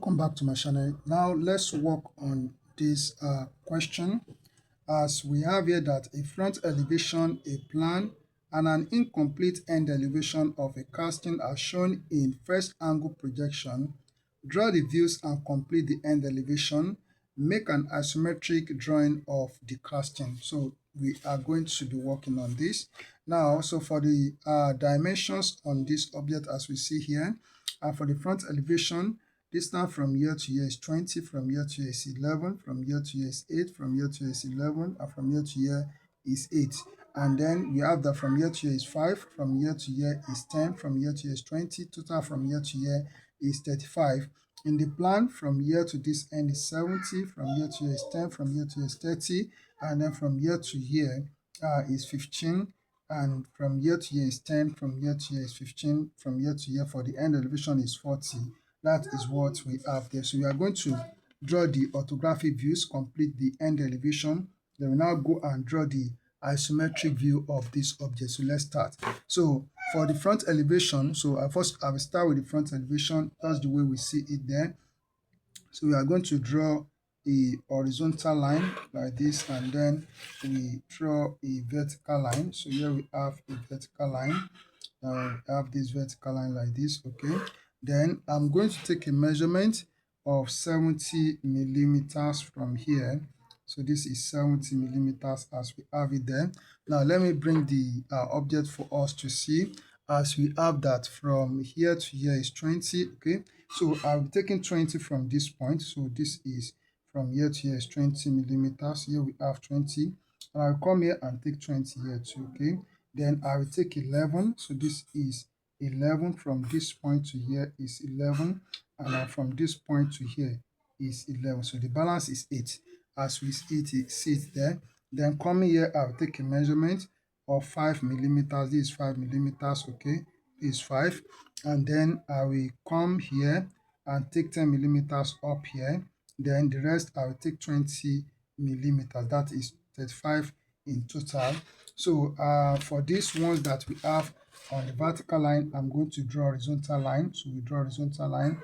Welcome back to my channel. Now let's work on this question, as we have here that a front elevation, a plan, and an incomplete end elevation of a casting are shown in first angle projection. Draw the views and complete the end elevation. Make an isometric drawing of the casting. So we are going to be working on this now. So for the dimensions on this object, as we see here, for the front elevation, distance from here to here is 20, from here to here is 11, from here to here is 8, from here to here is 11, and from here to here is 8. And then we have that from here to here is 5, from here to here is 10, from here to here is 20, total from here to here is 35. In the plan, from here to this end is 70, from here to here is 10, from here to here is 30, and then from here to here is 15, and from here to here is 10, from here to here is 15, from here to here for the end elevation is 40. That is what we have there. So we are going to draw the orthographic views, complete the end elevation. Then we now go and draw the isometric view of this object. So let's start. So for the front elevation, so I will start with the front elevation. That's the way we see it there. So we are going to draw a horizontal line like this, and then we draw a vertical line. So here we have a vertical line. I have this vertical line like this. Okay, then I'm going to take a measurement of 70 millimeters from here. So this is 70 millimeters as we have it there. Now let me bring the object for us to see, as we have that from here to here is 20. Okay, so I'm taking 20 from this point. So this is from here to here is 20 millimeters. Here we have 20, and I'll come here and take 20 here too. Okay, then I will take 11. So this is 11, from this point to here is 11, and from this point to here is 11. So the balance is 8 as we see it there. Then coming here, I'll take a measurement of 5 millimeters. This is 5 millimeters. Okay, this is 5, and then I will come here and take 10 millimeters up here. Then the rest I will take 20 millimeters. That is 35 in total. So for these ones that we have on the vertical line, I'm going to draw a horizontal line. So we draw a horizontal line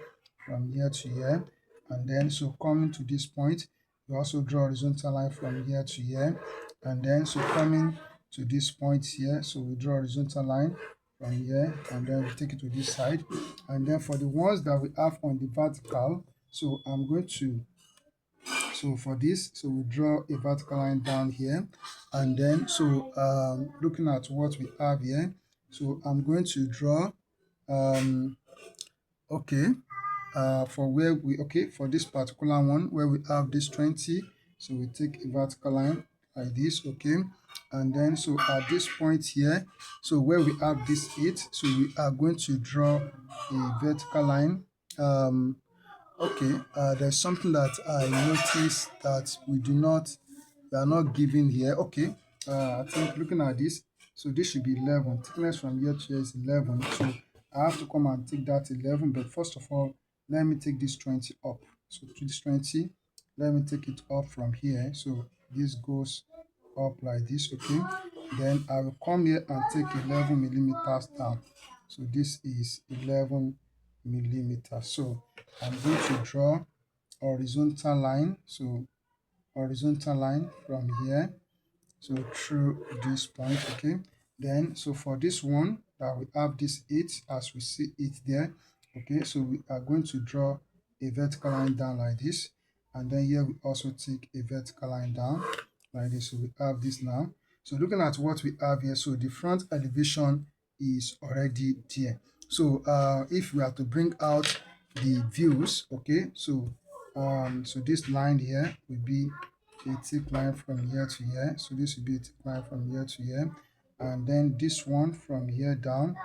from here to here, and then so coming to this point, we also draw a horizontal line from here to here, and then so coming to this point here, so we draw a horizontal line from here, and then we take it to this side. And then for the ones that we have on the vertical, so I'm going to, so for this, so we draw a vertical line down here, and then so looking at what we have here, so I'm going to draw okay, for where we, okay, for this particular one where we have this 20, so we take a vertical line like this. Okay, and then so at this point here, so where we have this 8, so we are going to draw a vertical line. Okay, there's something that I noticed that we are not given here. Okay, I think looking at this, so this should be 11. Thickness from here to here is 11. So I have to come and take that 11. But first of all, let me take this 20 up. So to this 20, let me take it up from here. So this goes up like this. Okay, then I will come here and take 11 millimeters down. So this is 11 millimeters. So I'm going to draw horizontal line. So horizontal line from here, so through this point. Okay, then so for this one that we have this 8 as we see it there. Okay, so we are going to draw a vertical line down like this, and then here we also take a vertical line down like this. So we have this now. So looking at what we have here, so the front elevation is already there. So if we are to bring out the views, okay, so so this line here will be a thick line from here to here. So this will be a thick line from here to here, and then this one from here down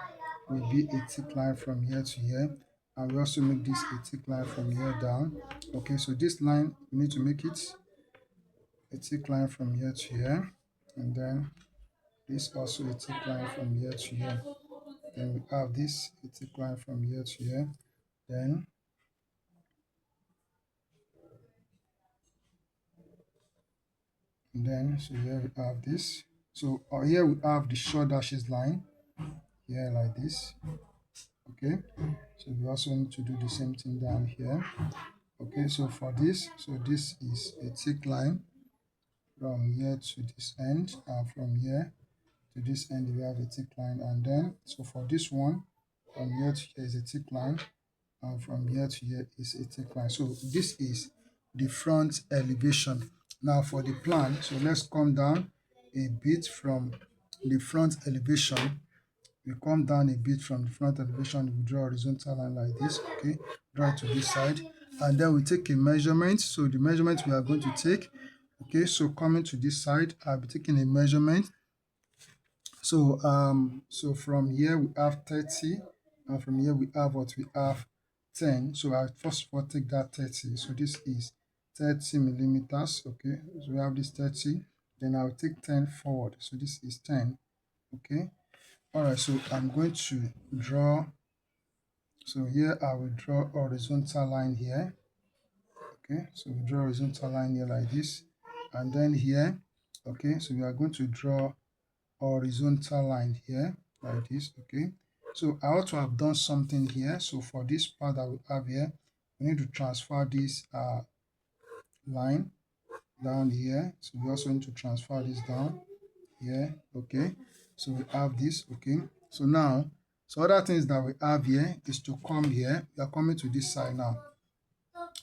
will be a thick line from here to here, and we also make this a thick line from here down. Okay, so this line we need to make it a thick line from here to here, and then this also a thick line from here to here. Then we have this a thick line from here to here. Then so here we have this. So here we have the short dashes line here like this. Okay, so we also need to do the same thing down here. Okay, so for this, so this is a thick line from here to this end, and from here to this end we have a thick line, and then so for this one from here to here is a thick line, and from here to here is a thick line. So this is the front elevation. Now for the plan, so let's come down a bit from the front elevation. We come down a bit from the front elevation, we draw a horizontal line like this. Okay, draw it to this side, and then we take a measurement. So the measurement we are going to take, okay, so coming to this side, I'll be taking a measurement. So from here we have 30, and from here we have what? We have 10. So I first of all take that 30. So this is 30 millimeters. Okay, so we have this 30, then I'll take 10 forward. So this is 10. Okay, all right, so I'm going to draw. So here I will draw a horizontal line here. Okay, so we draw a horizontal line here like this, and then here, okay, so we are going to draw horizontal line here like this. Okay, so I ought to have done something here. So for this part that we have here, we need to transfer this line down here. So we also need to transfer this down here. Okay, so we have this. Okay, so now, so other things that we have here is to come here. We are coming to this side now,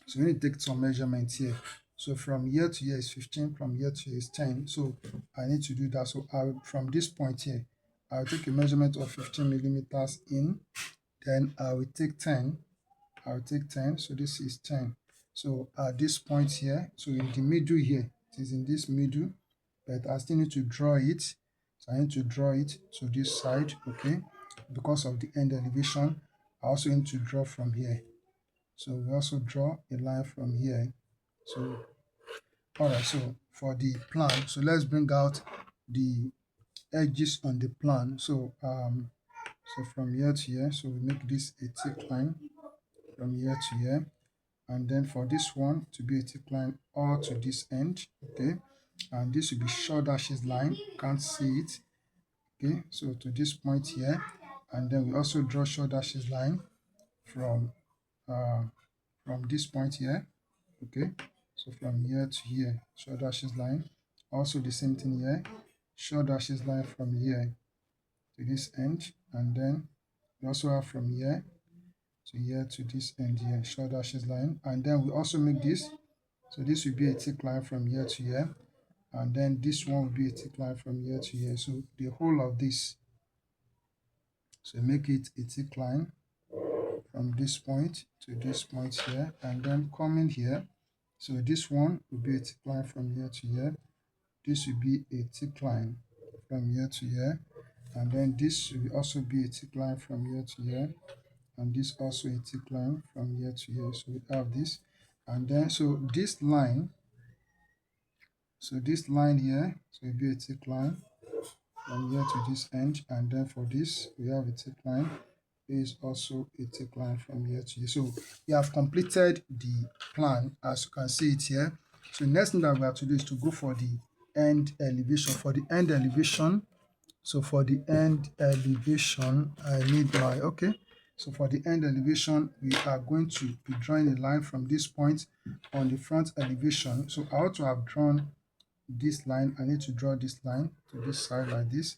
so we need to take some measurements here. So from here to here is 15, from here to here is 10. So I need to do that. So from this point here, I'll take a measurement of 15 millimeters in, then I will take 10. I'll take 10. So this is 10. So at this point here, so in the middle here, it is in this middle, but I still need to draw it. So I need to draw it to this side, okay? Because of the end elevation, I also need to draw from here. So we also draw a line from here. So all right, so for the plan, so let's bring out the edges on the plan. So from here to here, so we make this a thick line from here to here, and then for this one to be a thick line all to this end. Okay, and this will be short dashes line, can't see it. Okay, so to this point here, and then we also draw short dashes line from uh, from this point here. Okay, so from here to here, short dashes line. Also the same thing here, short dashes line from here to this end, and then we also have from here to this end here, short dashes line, and then we also make this. So this will be a thick line from here to here, and then this one will be a thick line from here to here. So the whole of this, so make it a thick line from this point to this point here, and then coming here. So this one will be a thick line from here to here. This will be a thick line from here to here, and then this will also be a thick line from here to here, and this also a thick line from here to here. So we have this, and then so this line, so this line here, so it will be a thick line from here to this end, and then for this we have a thick line is also a thick line from here to here. So we have completed the plan as you can see it here. So next thing that we have to do is to go for the end elevation. For the end elevation, so for the end elevation, I need my, okay. So for the end elevation, we are going to be drawing a line from this point on the front elevation. So I ought to have drawn this line. I need to draw this line to this side like this.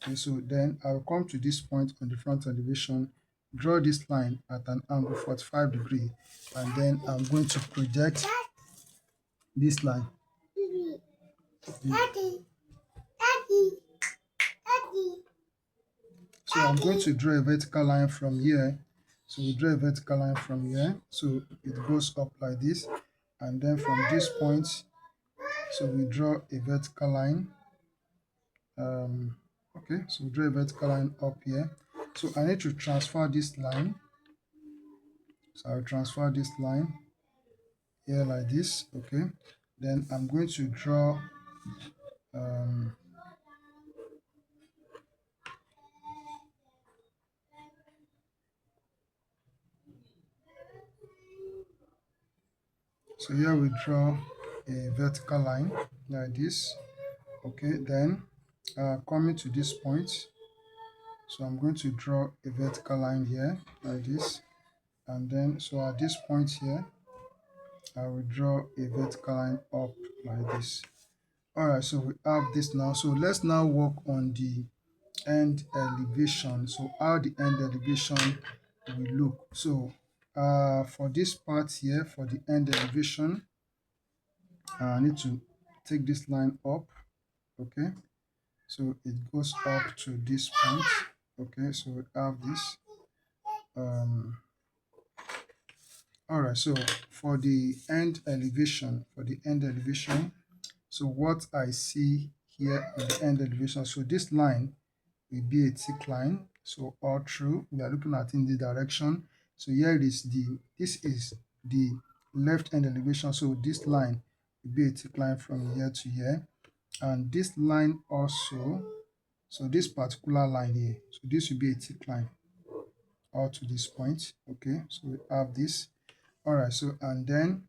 Okay, so then I'll come to this point on the front elevation, draw this line at an angle 45 degree, and then I'm going to project this line. So I'm going to draw a vertical line from here. So we draw a vertical line from here. So it goes up like this. And then from this point, so we draw a vertical line. Okay, so we draw a vertical line up here. So I need to transfer this line. So I'll transfer this line here like this. Okay, then I'm going to draw so here we draw a vertical line like this. Okay, then coming to this point, So I'm going to draw a vertical line here like this, and then so at this point here I will draw a vertical line up like this. All right, so we have this now. So let's now work on the end elevation. So how the end elevation will look. So for this part here, for the end elevation, I need to take this line up. Okay, so it goes up to this point. Okay, so we have this. All right, so for the end elevation, so what I see here in the end elevation, so this line will be a thick line. So all through, we are looking at in the direction. So here it is this is the left end elevation. So this line will be a thick line from here to here. And this line also, so this particular line here, so this will be a thick line all to this point. Okay, so we have this. All right, so and then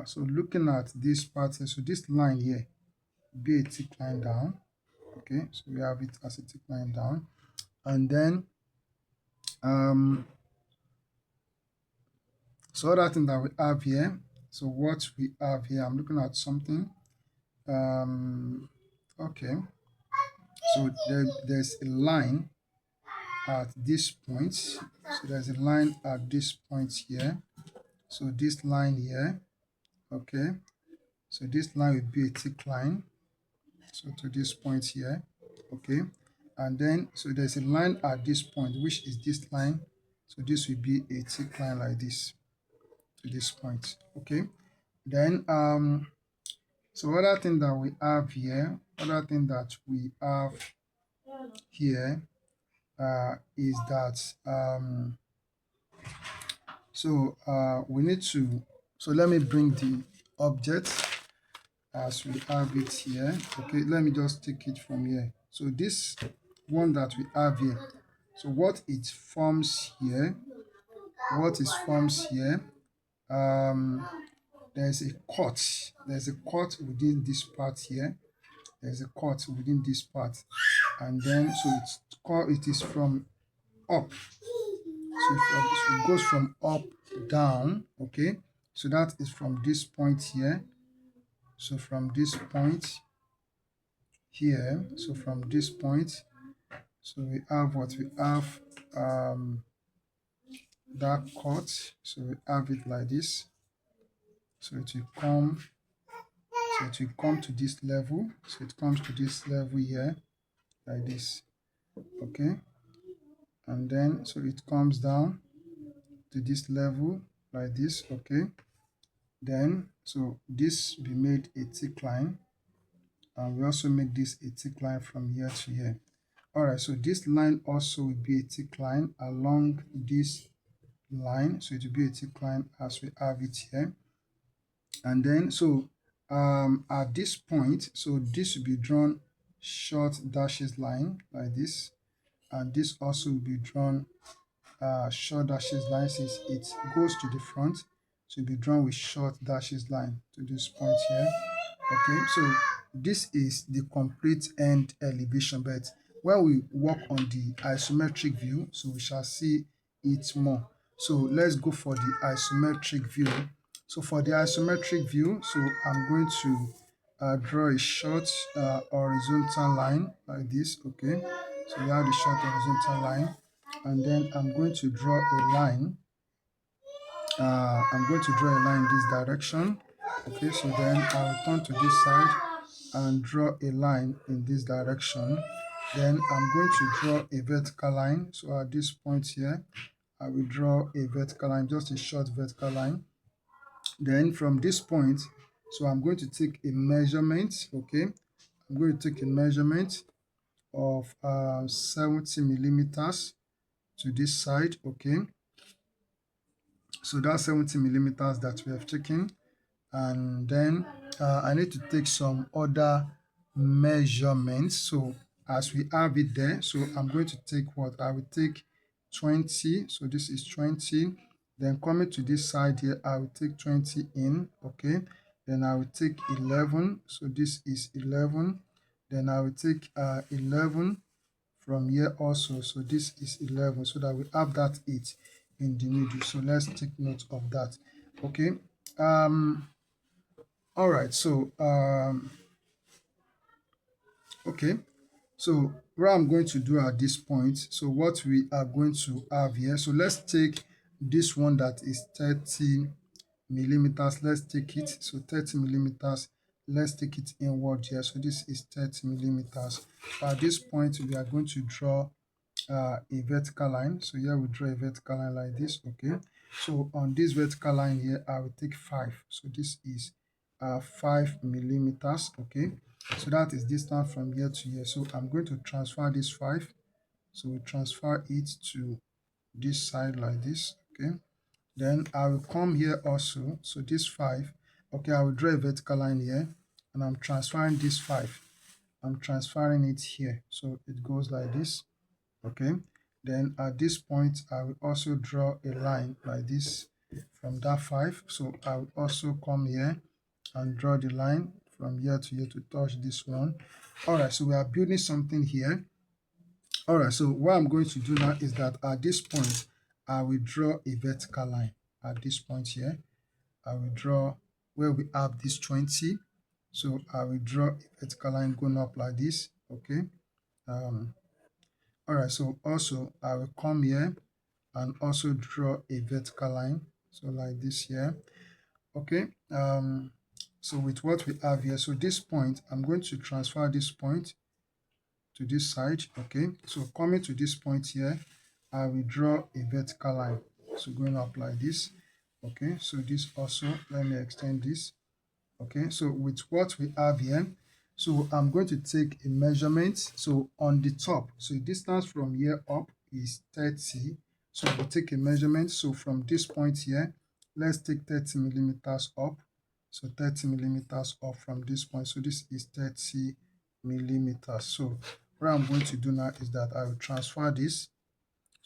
so looking at this part here, so this line here will be a thick line down. Okay, so we have it as a thick line down. And then so other thing that we have here, so what we have here, I'm looking at something. Okay, so there's a line at this point. So there's a line at this point here. So this line here, okay, so this line will be a thick line, so to this point here. Okay, and then so there's a line at this point, which is this line. So this will be a thick line like this to this point. Okay, then so other thing that we have here, is that we need to, so let me bring the object as we have it here. Okay, let me just take it from here. So this one that we have here, so what it forms here, there's a cut within this part here. There's a cut within this part, and then so it is from up. So it goes from up down. Okay, so that is from this point here. So from this point here, so from this point, so we have what we have, that cut. So we have it like this. So it will come to this level. So it comes to this level here like this. Okay, and then so it comes down to this level like this. Okay, then so this be made a thick line, and we also make this a thick line from here to here. All right, so this line also will be a thick line along this line, so it will be a thick line as we have it here. And then so at this point, so this will be drawn short dashes line like this, and this also will be drawn short dashes line since it goes to the front, so it'll be drawn with short dashes line to this point here. Okay, so this is the complete end elevation, but when we work on the isometric view, so we shall see it more. So let's go for the isometric view. So for the isometric view, so I'm going to draw a short horizontal line like this. Okay, so we have the short horizontal line, and then I'm going to draw a line. In this direction. Okay, so then I'll turn to this side and draw a line in this direction. Then I'm going to draw a vertical line. So at this point here, I will draw a vertical line, just a short vertical line. Then from this point, so I'm going to take a measurement. Okay, I'm going to take a measurement of 70 millimeters to this side. Okay, so that's 70 millimeters that we have taken. And then I need to take some other measurements. So as we have it there, so I'm going to take what I will take 20. So this is 20. Then coming to this side here, I will take 20 in. Okay, then I will take 11. So this is 11. Then I will take 11 from here also. So this is 11, so that we have that 8 in the middle. So let's take note of that. Okay. All right. So okay. So what I'm going to do at this point, so what we are going to have here, so let's take this one that is 30 millimeters. Let's take it. So 30 millimeters. Let's take it inward here. So this is 30 millimeters. So at this point, we are going to draw a vertical line. So here we draw a vertical line like this. Okay. So on this vertical line here, I will take 5. So this is 5 millimeters. Okay. So that is distance from here to here. So I'm going to transfer this 5. So we transfer it to this side like this. Okay. Then I will come here also. So this 5. Okay, I will draw a vertical line here, and I'm transferring this 5. I'm transferring it here. So it goes like this. Okay. Then at this point, I will also draw a line like this from that 5. So I will also come here and draw the line from here to here to touch this one. All right, so we are building something here. All right, so what I'm going to do now is that at this point, I will draw a vertical line. At this point here, I will draw where we have this 20. So I will draw a vertical line going up like this. Okay. All right, so also I will come here and also draw a vertical line. So like this here. Okay. So with what we have here, so this point, I'm going to transfer this point to this side. Okay. So coming to this point here, I will draw a vertical line. So going up like this. Okay. So this also, let me extend this. Okay, so with what we have here, so I'm going to take a measurement. So on the top, so the distance from here up is 30. So we'll take a measurement. So from this point here, let's take 30 millimeters up. So 30 millimeters up from this point. So this is 30 millimeters. So what I'm going to do now is that I will transfer this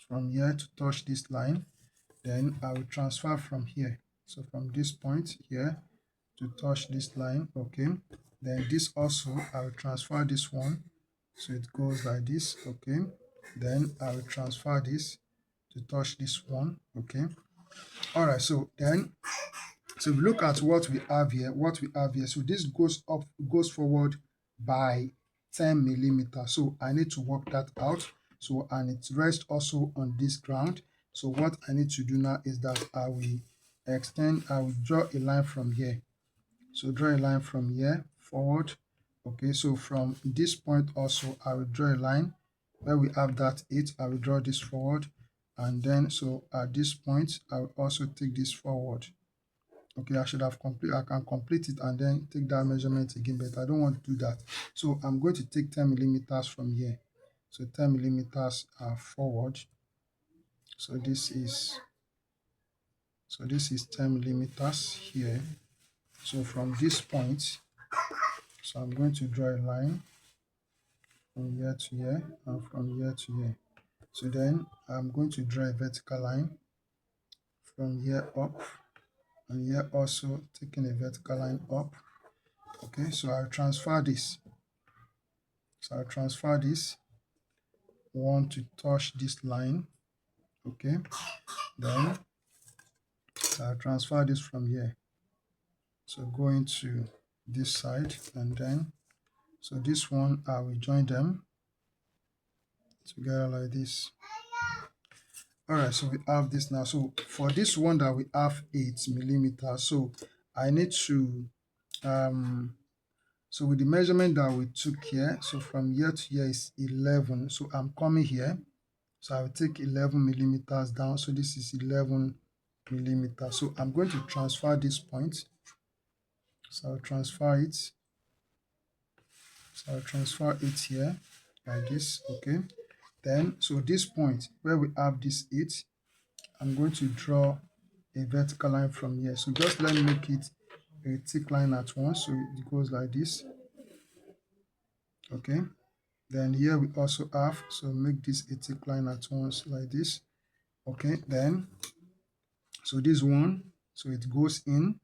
from here to touch this line. Then I will transfer from here. So from this point here to touch this line. Okay. Then this also, I will transfer this one. So it goes like this. Okay. Then I will transfer this to touch this one. Okay. All right. So then, so if you look at what we have here, so this goes up, goes forward by 10 millimeters. So I need to work that out. So, and it rests also on this ground. So what I need to do now is that I will draw a line from here. So draw a line from here forward. Okay, so from this point also, I will draw a line where we have that 8. I will draw this forward, and then so at this point, I will also take this forward. Okay, I can complete it and then take that measurement again, but I don't want to do that. So I'm going to take 10 millimeters from here. So 10 millimeters forward. So this is 10 millimeters here. So from this point, so I'm going to draw a line from here to here and from here to here. So then I'm going to draw a vertical line from here up, and here also taking a vertical line up. Okay, so I'll transfer this. So I'll transfer this one to touch this line. Okay, then so I'll transfer this from here. So going to this side, and then so this one I will join them together like this. All right, so we have this now. So for this one that we have 8 millimeters, so I need to so with the measurement that we took here, so from here to here is 11. So I'm coming here, so I will take 11 millimeters down. So this is 11 millimeters. So I'm going to transfer this point. So I'll transfer it. So I'll transfer it here like this. Okay. Then so this point where we have this 8, I'm going to draw a vertical line from here. So just let me make it a thick line at once. So it goes like this. Okay. Then here we also have, so make this a thick line at once like this. Okay. Then, so this one, so it goes in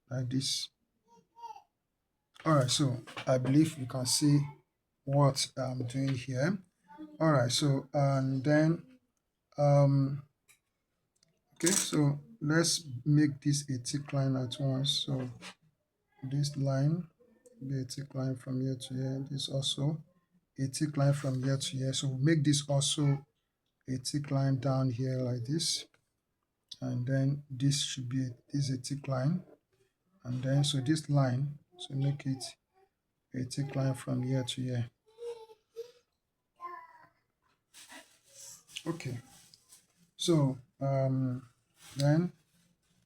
like this. All right. So I believe you can see what I'm doing here. All right, so and then okay, so let's make this a thick line at once. So this line be a thick line from here to here. This also a thick line from here to here. So we'll make this also a thick line down here like this, and then this should be this is a thick line, and then so this line, so make it a thick line from here to here. Okay, so then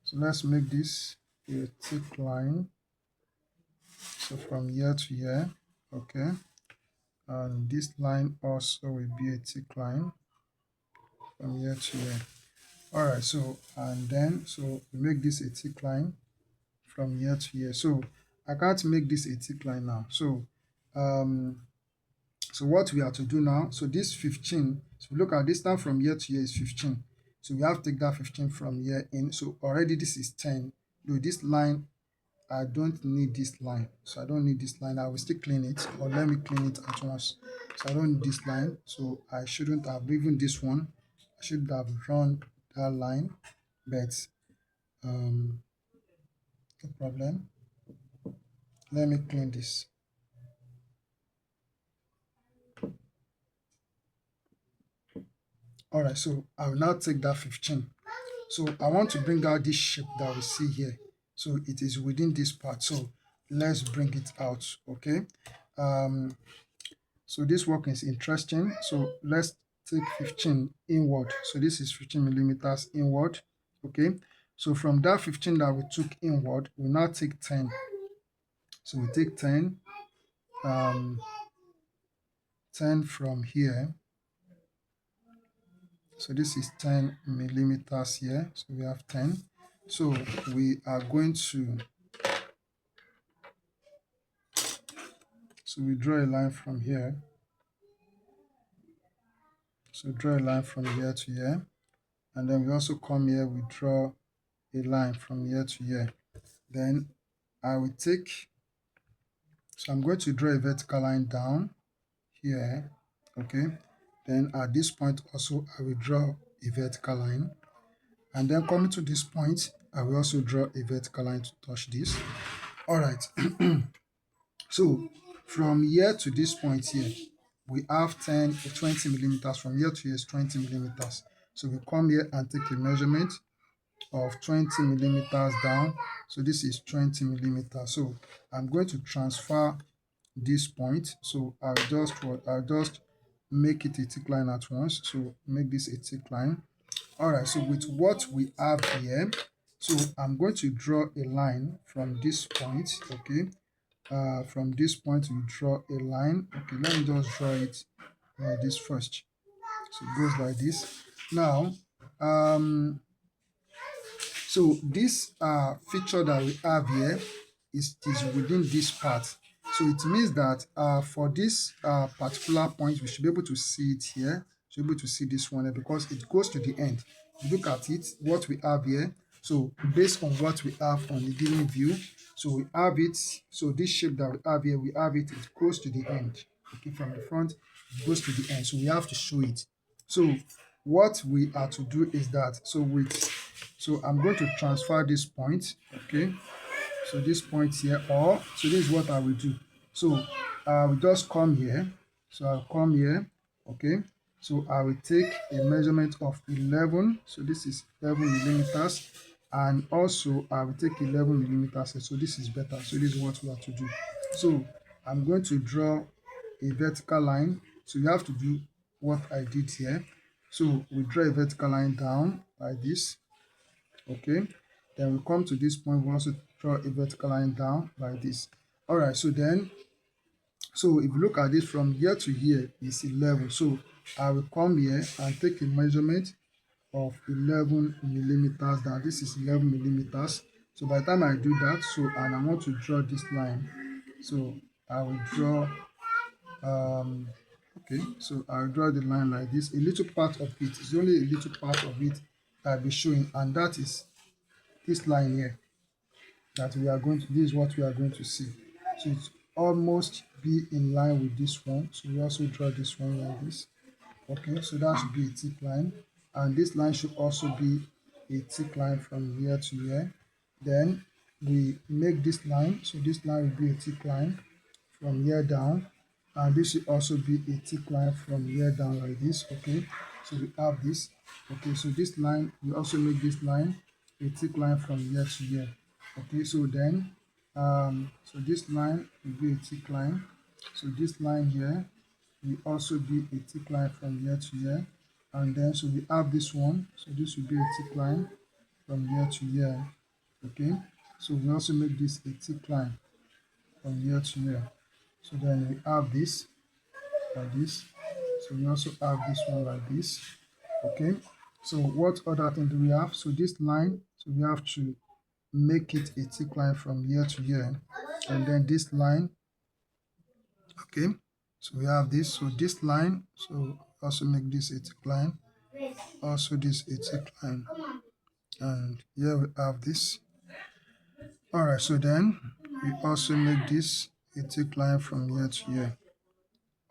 so let's make this a thick line, so from here to here. Okay, and this line also will be a thick line from here to here. All right, so and then so we make this a thick line from here to here. So I can't make this a thick line now. So um so what we have to do now, so this 15, so look at distance from here to here is 15. So we have to take that 15 from here in. So already this is 10. Though this line, I don't need this line. So I don't need this line. I will still clean it, or let me clean it at once. So I don't need this line. So I shouldn't have even this one. I should have run that line, but no problem. Let me clean this. All right, so I will now take that 15. So I want to bring out this shape that we see here. So it is within this part. So let's bring it out. Okay. Um, so this work is interesting. So let's take 15 inward. So this is 15 millimeters inward. Okay. So from that 15 that we took inward, we now take 10. So we take 10, 10 from here. So this is 10 millimeters here. So we have 10. So we are going to, so we draw a line from here. So draw a line from here to here. And then we also come here, we draw a line from here to here. Then I will take, so I'm going to draw a vertical line down here. Okay. Then at this point also, I will draw a vertical line. And then coming to this point, I will also draw a vertical line to touch this. All right. So from here to this point here, we have 10 or 20 millimeters. From here to here is 20 millimeters. So we come here and take a measurement of 20 millimeters down. So this is 20 millimeters. So I'm going to transfer this point. So I'll just make it a thick line at once. So make this a thick line. All right, so with what we have here, so I'm going to draw a line from this point. Okay, from this point we draw a line. Okay, let me just draw it like this first. So it goes like this. Now so this feature that we have here is within this part. So it means that for this particular point, we should be able to see it here. Should be able to see this one here because it goes to the end. Look at it, what we have here. So based on what we have on the given view, so we have it. So this shape that we have here, we have it. It goes to the end. Okay, from the front, it goes to the end. So we have to show it. So what we are to do is that so I'm going to transfer this point. Okay, so this point here, or so this is what I will do. So I will just come here. So I'll come here. Okay, so I will take a measurement of 11. So this is 11 millimeters, and also I will take 11 millimeters. So this is better. So this is what we have to do. So I'm going to draw a vertical line. So you have to do what I did here. So we draw a vertical line down like this. Okay, then we come to this point, we also draw a vertical line down like this. All right, so then so if you look at this from here to here is 11. So I will come here and take a measurement of 11 millimeters down. This is 11 millimeters. So by the time I do that, so and I want to draw this line, so I will draw okay, so I'll draw the line like this. A little part of it is only a little part of it I'll be showing, and that is this line here that we are going to, this is what we are going to see. So it's almost be in line with this one. So we also draw this one like this. Okay, so that should be a thick line, and this line should also be a thick line from here to here. Then we make this line, so this line will be a thick line from here down, and this should also be a thick line from here down like this. Okay, so we have this. Okay, so this line, we also make this line a thick line from here to here. Okay, so then so this line will be a thick line, so this line here will also be a thick line from here to here, and then so we have this one, so this will be a thick line from here to here. Okay, so we also make this a thick line from here to here. So then we have this like this, so we also have this one like this. Okay, so what other thing do we have? So this line, so we have to make it a thick line from here to here, and then this line. Okay, so we have this, so this line, so also make this a thick line, also this a thick line, and here we have this. All right, so then we also make this a thick line from here to here.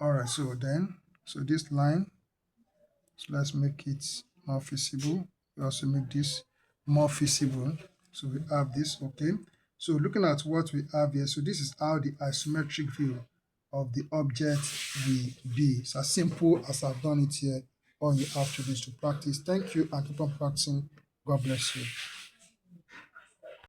All right, so then so this line, so let's make it more visible. We also make this more visible, so we have this. Okay, so looking at what we have here, so this is how the isometric view of the object will be. It's as simple as I've done it here. All you have to do is to practice. Thank you, and keep on practicing. God bless you.